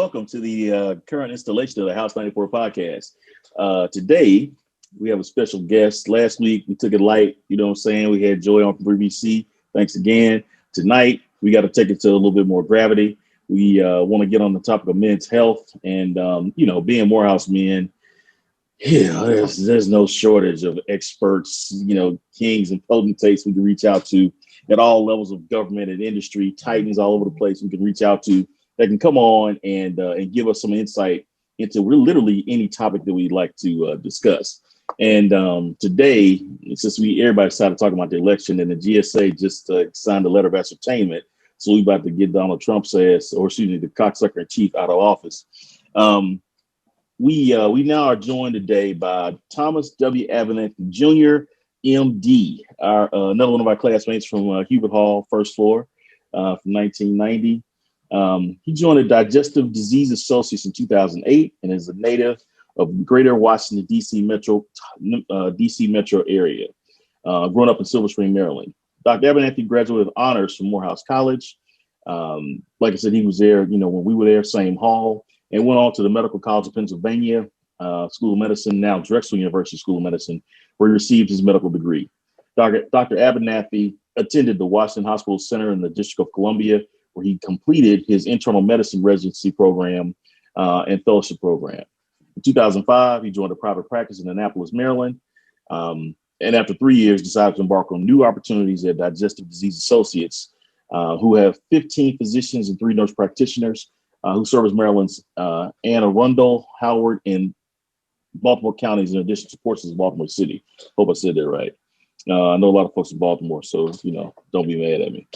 welcome to the current installation of the House 94 podcast. Today, we have a special guest. Last week, we took it light. You know what I'm saying? We had Joy on from 3BC. Thanks again. Tonight, we got to take it to a little bit more gravity. We want to get on the topic of men's health and, being Morehouse men. Yeah, there's no shortage of experts, kings and potentates we can reach out to at all levels of government and industry, titans all over the place we can reach out to that can come on and give us some insight into literally any topic that we'd like to discuss. And today, since everybody decided to talk about the election and the GSA just signed a letter of ascertainment, so we're about to get Donald Trump's ass, or excuse me, the cocksucker in chief out of office. We now are joined today by Thomas W. Abernathy Jr., MD, another one of our classmates from Hubert Hall, first floor, from 1990. He joined the Digestive Disease Associates in 2008 and is a native of Greater Washington, D.C. metro area, growing up in Silver Spring, Maryland. Dr. Abernathy graduated with honors from Morehouse College. Like I said, he was there, when we were there, same hall, and went on to the Medical College of Pennsylvania School of Medicine, now Drexel University School of Medicine, where he received his medical degree. Dr. Abernathy attended the Washington Hospital Center in the District of Columbia, where he completed his internal medicine residency program and fellowship program. In 2005, he joined a private practice in Annapolis, Maryland, and after 3 years, decided to embark on new opportunities at Digestive Disease Associates, who have 15 physicians and 3 nurse practitioners who service Maryland's Anne Arundel, Howard, and Baltimore counties, in addition to portions of Baltimore City. Hope I said that right. I know a lot of folks in Baltimore, so, don't be mad at me.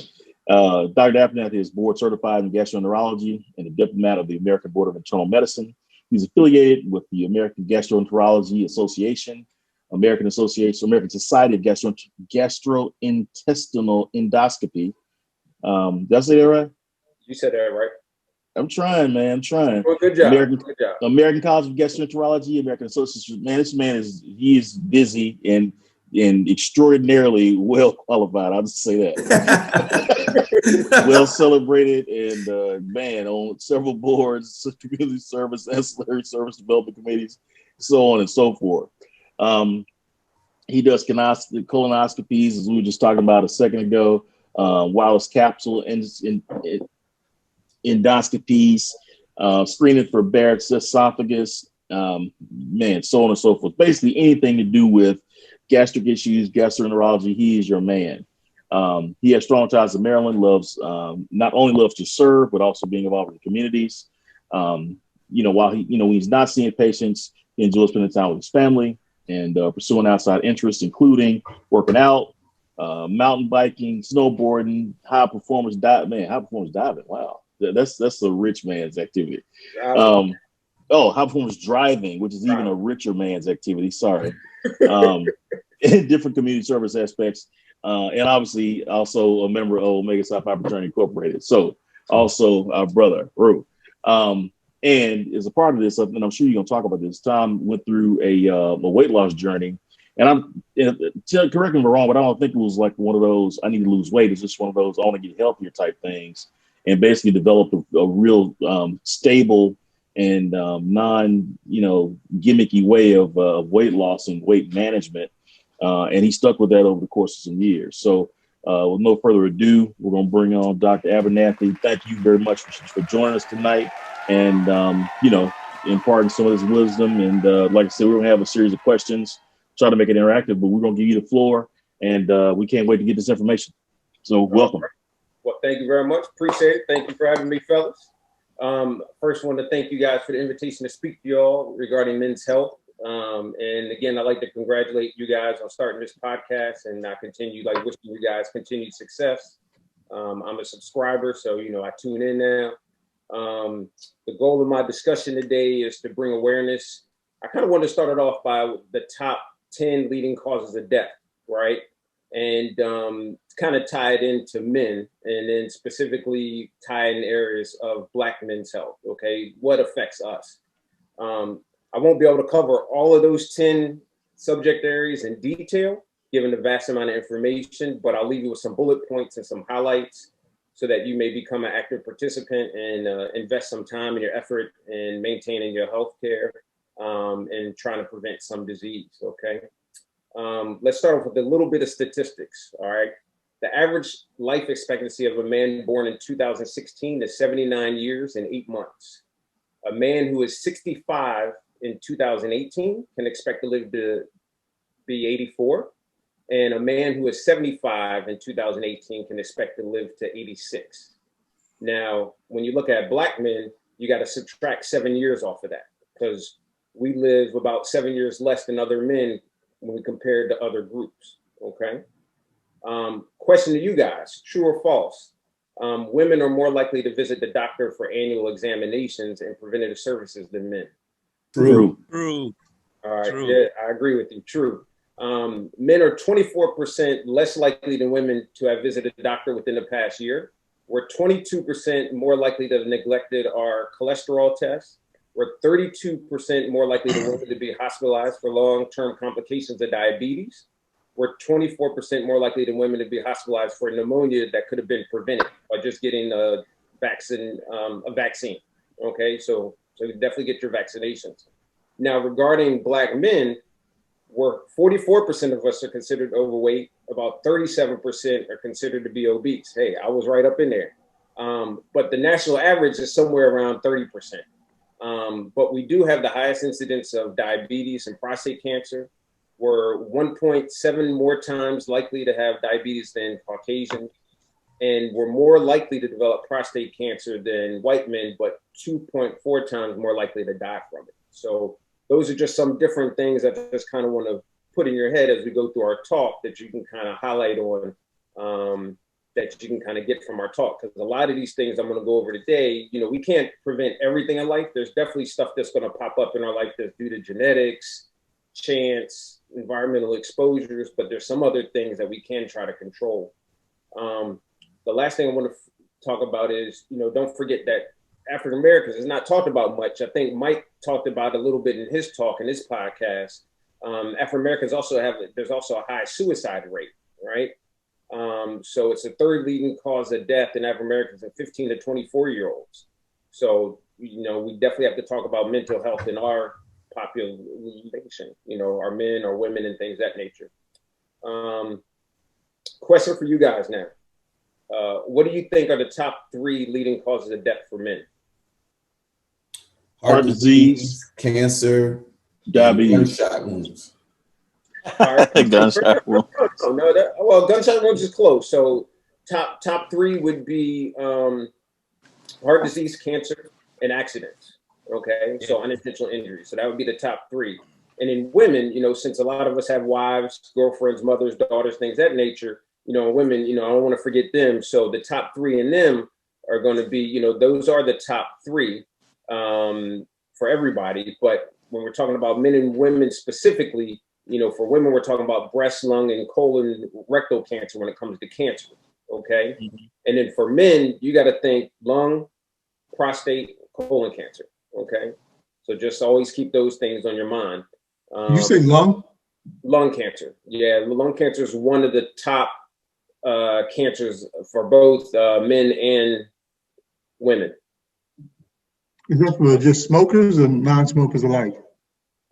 Dr. Abernathy is board certified in gastroenterology and a diplomat of the American Board of Internal Medicine. He's affiliated with the American Gastroenterology Association, American Society of Gastrointestinal Endoscopy. Did I say that right? You said that right. I'm trying, man. I'm trying. Well, good job. American College of Gastroenterology, American Association. Man, this man is busy and extraordinarily well qualified. I'll just say that. Well celebrated and on several boards, community service, ancillary service development committees, so on and so forth. He does colonoscopies, as we were just talking about a second ago, wireless capsule endoscopies, screening for Barrett's esophagus, so on and so forth. Basically anything to do with gastric issues, gastroenterology, he is your man. He has strong ties to Maryland, not only loves to serve, but also being involved in the communities. While when he's not seeing patients, he enjoys spending time with his family and pursuing outside interests, including working out, mountain biking, snowboarding, high performance diving. Wow. That's a rich man's activity. High performance driving, which is even a richer man's activity. Sorry. Different community service aspects. And obviously also a member of Omega Psi Phi Fraternity Incorporated. So also our brother, Rue. And as a part of this, and I'm sure you're going to talk about this, Tom went through a weight loss journey. And correct me if I'm wrong, but I don't think it was like one of those, I need to lose weight. It's just one of those, I want to get healthier type things, and basically developed a real stable and gimmicky way of weight loss and weight management. And he stuck with that over the course of some years. So with no further ado, we're going to bring on Dr. Abernathy. Thank you very much for joining us tonight and, imparting some of his wisdom. And like I said, we're going to have a series of questions, try to make it interactive, but we're going to give you the floor, and we can't wait to get this information. So welcome. Well, thank you very much. Appreciate it. Thank you for having me, fellas. First, want to thank you guys for the invitation to speak to you all regarding men's health. And again, I'd like to congratulate you guys on starting this podcast, and I continue wishing you guys continued success. I'm a subscriber, so I tune in now. The goal of my discussion today is to bring awareness. I kind of want to start it off by the top 10 leading causes of death, right? And kind of tie it into men, and then specifically tie in areas of Black men's health. Okay, what affects us? I won't be able to cover all of those 10 subject areas in detail, given the vast amount of information, but I'll leave you with some bullet points and some highlights. so that you may become an active participant and invest some time and your effort in maintaining your health care and trying to prevent some disease, okay? Let's start off with a little bit of statistics, all right? The average life expectancy of a man born in 2016 is 79 years and 8 months. A man who is 65 in 2018 can expect to live to be 84. And a man who is 75 in 2018 can expect to live to 86. Now, when you look at Black men, you got to subtract 7 years off of that because we live about 7 years less than other men when we compare to other groups, okay? Question to you guys, true or false? Women are more likely to visit the doctor for annual examinations and preventative services than men. True. True. All right, True. yeah, I agree with you, true. Men are 24% less likely than women to have visited a doctor within the past year. We're 22% more likely to have neglected our cholesterol tests. We're 32% more likely than women to be hospitalized for long-term complications of diabetes. We're 24% more likely than women to be hospitalized for pneumonia that could have been prevented by just getting a vaccine. Okay, so you definitely get your vaccinations. Now, regarding Black men, we're 44% of us are considered overweight. About 37% are considered to be obese. Hey, I was right up in there. But the national average is somewhere around 30%. But we do have the highest incidence of diabetes and prostate cancer. We're 1.7 more times likely to have diabetes than Caucasians. And we're more likely to develop prostate cancer than white men, but 2.4 times more likely to die from it. So those are just some different things that I just kind of want to put in your head as we go through our talk that you can kind of highlight on, that you can kind of get from our talk. Because a lot of these things I'm going to go over today, you know, we can't prevent everything in life. There's definitely stuff that's going to pop up in our life that's due to genetics, chance, environmental exposures, but there's some other things that we can try to control. The last thing I want to talk about is, you know, don't forget that African Americans is not talked about much. I think Mike talked about a little bit in his talk in his podcast. African Americans there's also a high suicide rate, right? So it's the third leading cause of death in African Americans and 15 to 24-year-olds. So, you know, we definitely have to talk about mental health in our population, you know, our men or women and things of that nature. Question for you guys now. What do you think are the top 3 leading causes of death for men? Heart disease, cancer, Diabetes. gunshot wounds. Gunshot wound. Oh, no, well, gunshot wounds is close. So top 3 would be heart disease, cancer, and accidents. Okay, so unintentional injuries. So that would be the top 3. And in women, you know, since a lot of us have wives, girlfriends, mothers, daughters, things of that nature, you know, women, you know, I don't want to forget them. So the top 3 in them are going to be, you know, those are the top 3 for everybody. But when we're talking about men and women specifically, you know, for women, we're talking about breast, lung, and colon, rectal cancer when it comes to cancer. Okay. Mm-hmm. And then for men, you got to think lung, prostate, colon cancer. Okay. So just always keep those things on your mind. You say lung? Lung cancer. Yeah. Lung cancer is one of the top cancers for both men and women. Is that for just smokers and non-smokers alike?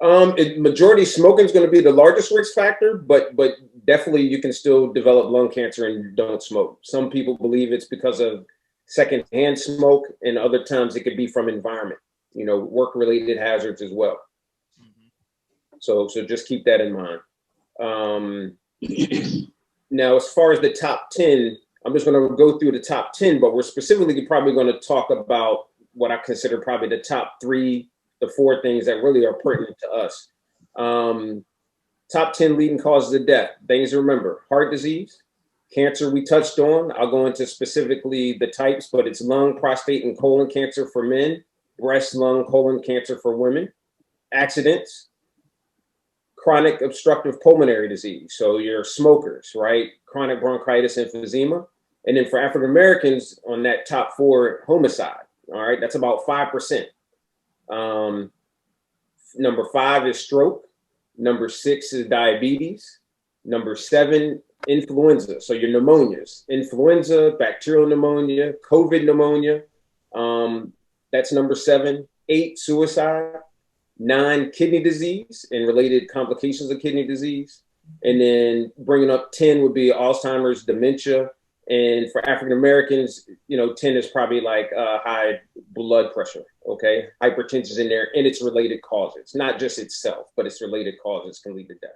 Majority smoking is going to be the largest risk factor, but definitely you can still develop lung cancer and don't smoke. Some people believe it's because of secondhand smoke, and other times it could be from environment, you know, work-related hazards as well. Mm-hmm. So just keep that in mind. Now, as far as the top 10, I'm just going to go through the top 10, but we're specifically probably going to talk about what I consider probably the top 3, the 4 things that really are pertinent to us. Top 10 leading causes of death. Things to remember: heart disease, cancer we touched on. I'll go into specifically the types, but it's lung, prostate, and colon cancer for men, breast, lung, colon cancer for women, accidents, chronic obstructive pulmonary disease. So you're smokers, right? Chronic bronchitis, emphysema. And then for African Americans on that top 4, homicide. All right, that's about 5%. Number 5 is stroke. Number 6 is diabetes. Number 7 influenza. So your pneumonias, influenza, bacterial pneumonia, COVID pneumonia. That's number 7. 8, suicide. 9, kidney disease and related complications of kidney disease. And then bringing up 10 would be Alzheimer's, dementia. And for African Americans, 10 is probably like high blood pressure. Okay. Hypertension is in there and its related causes, not just itself, but its related causes can lead to death.